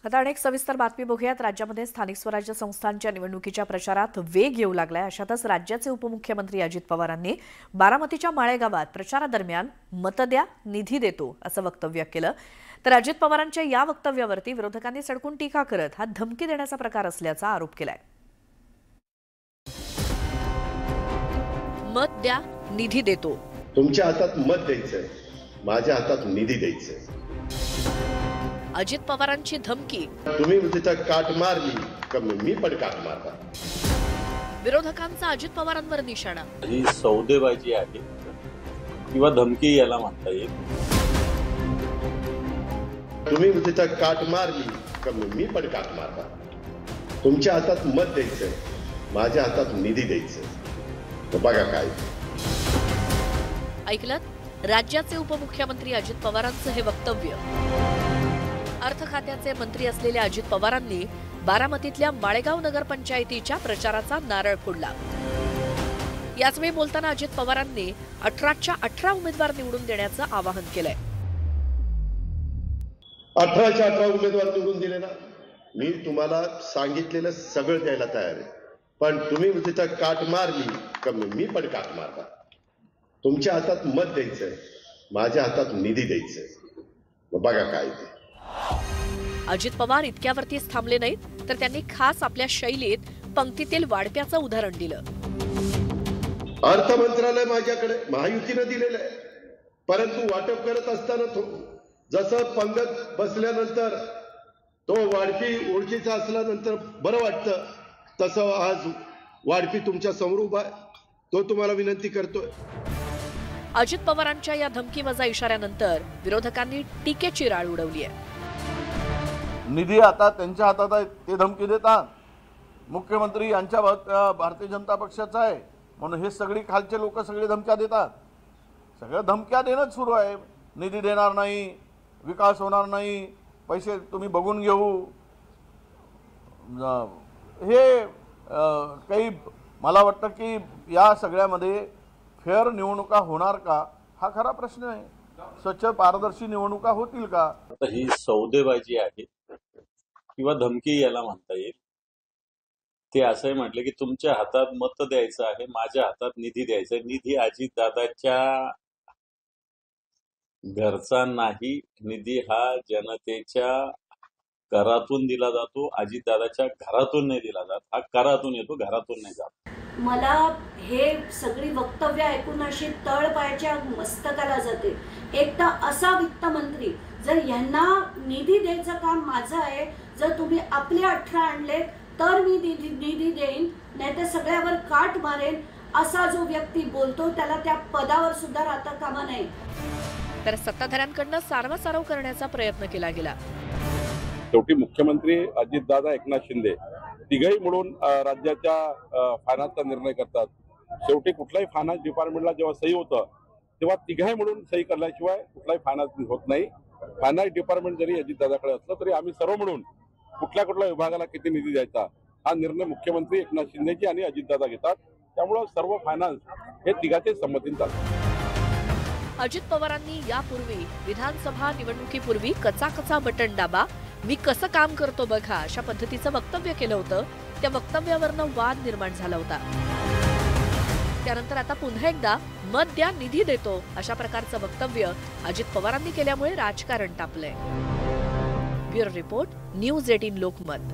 आता अनेक सविस्तर बातमी बघूयात। राज्यामध्ये स्थानिक स्वराज्य संस्थांच्या निवडणुकीच्या प्रचारात वेग येऊ लागलाय। अशातच राज्याचे उपमुख्यमंत्री अजित पवारांनी बारामतीच्या माळेगावात प्रचारादरम्यान मत द्या निधी देतो असं वक्तव्य केलं। तर अजित पवारांच्या या वक्तव्यावरती विरोधकांनी सडकून टीका करत हा धमकी देण्याचा प्रकार असल्याचा आरोप केलाय। मत द्या निधी देतो। तुमच्या हातात मत द्यायचंय, माझ्या हातात निधी द्यायचंय। अजित पवारांची धमकी। तुम्ही तिथं काट मारली का मी पण काट मारता। विरोधकांचा अजित पवारांवर निशाणा। ही सौदेबाजी आहे किंवा धमकी याला म्हणता येईल। तुम्ही तिथं काट मारली का मी पण काट मारता। तुमच्या हातात मत द्यायचंय, माझ्या हातात निधी द्यायचंय। बघा काय ऐकलत? राज्याचे उपमुख्यमंत्री अजित पवारांचं हे वक्तव्य। अर्थ खात्याचे मंत्री असलेल्या अजित पवारांनी बारामतीतल्या माळेगाव नगरपंचायतीच्या प्रचाराचा नारळ फोडला। याचवेळी बोलताना अजित पवारांनी 18च्या 18 उमेदवार निवडून देण्याचं आवाहन केलंय। 18च्या 18 उमेदवार निवडून दिले ना, मी तुम्हाला सांगितलेलं सगळं द्यायला तयार आहे। पण तुम्ही तिथं काट मारली का मी पण काट मारता। तुमच्या हातात मत द्यायचंय, माझ्या हातात निधी द्यायचंय। बघा काय ते। अजित पवार इतक्यावरतीच थांबले नाहीत, तर त्यांनी खास आपल्या शैलीत पंक्तीतील वाढप्याचं उदाहरण दिलं। अर्थ मंत्रालय माझ्याकडे महायुतीने दिलेलं आहे, परंतु वाटप करत असताना जसं पंगत बसल्यानंतर तो वाढपी ओळखीचा असल्यानंतर बरं वाटतं, तसं आज वाढपी तुमच्या समोर उभा आहे, तो तुम्हाला विनंती करतोय। अजित पवारांच्या या धमकीवजा इशाऱ्यानंतर विरोधकांनी टीकेची राळ उडवली आहे। निधी आता त्यांच्या हातात आहे, ते धमकी देतात। मुख्यमंत्री यांच्या भारतीय जनता पक्षाचा आहे म्हणून हे सगळी खालचे लोक सगळे धमक्या देतात। सगळं धमक्या देणंच सुरू आहे। निधी देणार नाही, विकास होणार नाही, पैसे तुम्ही बघून घेऊ। हे काही मला वाटतं की या सगळ्यामध्ये फेअर निवडणुका होणार का हा खरा प्रश्न आहे। स्वच्छ पारदर्शी निवडणुका होतील का? आता ही सौदेबाजी आहे किंवा धमकी याला म्हणता येईल। ते असंही म्हटलं की तुमच्या हातात मत द्यायचं आहे, माझ्या हातात निधी द्यायचा आहे। निधी अजितदादाच्या घरचा नाही, निधी हा जनतेच्या करातून दिला जातो। अजितदादाच्या घरातून नाही दिला जात, हा करातून येतो, घरातून नाही जात। मला हे सगळी वक्तव्य ऐकून अशी तळपायाच्या मस्तकाला जाते। एकदा असा वित्तमंत्री जर यांना निधी द्यायचं काम माझं आहे, जर तुम्ही आपले 18 आणले तर मी निधी देईन, नाहीतर सगळ्यावर काट मारेन, असा जो व्यक्ती बोलतो त्याला त्या पदावर सुद्धा राहता कामा नये। तर सत्ताधाऱ्यांकडनं सारवासारव करण्याचा प्रयत्न केला गेला। शेवटी मुख्यमंत्री अजितदादा एकनाथ शिंदे तिघही मिळून राज्याच्या फायनान्सचा निर्णय करतात। शेवटी कुठल्याही फायनान्स डिपार्टमेंटला जेव्हा सही होतं तेव्हा तिघही मिळून सही करल्याशिवाय कुठलाही फायनान्स होत नाही। फायनान्स डिपार्टमेंट जरी अजितदादाकडे असलं तरी आम्ही सर्व मिळून कुठल्या विभागाला किती निधी द्यायचा हा निर्णय मुख्यमंत्री एकनाथ शिंदेजी आणि अजितदादा घेतात। त्यामुळे सर्व फायनान्स हे तिघाचे संमतीने चालतात। अजित पवारांनी यापूर्वी विधानसभा निवडणुकीपूर्वी कचा बटन दाबा, मी कसं काम करतो बघा अशा पद्धतीचं वक्तव्य केलं होतं। त्या वक्तव्यावरनं वाद निर्माण झाला होता। त्यानंतर आता पुन्हा एकदा मत द्या निधी देतो अशा प्रकारचं वक्तव्य अजित पवारांनी केल्यामुळे राजकारण तापलंय। Bureau report, news 18 Lokmat.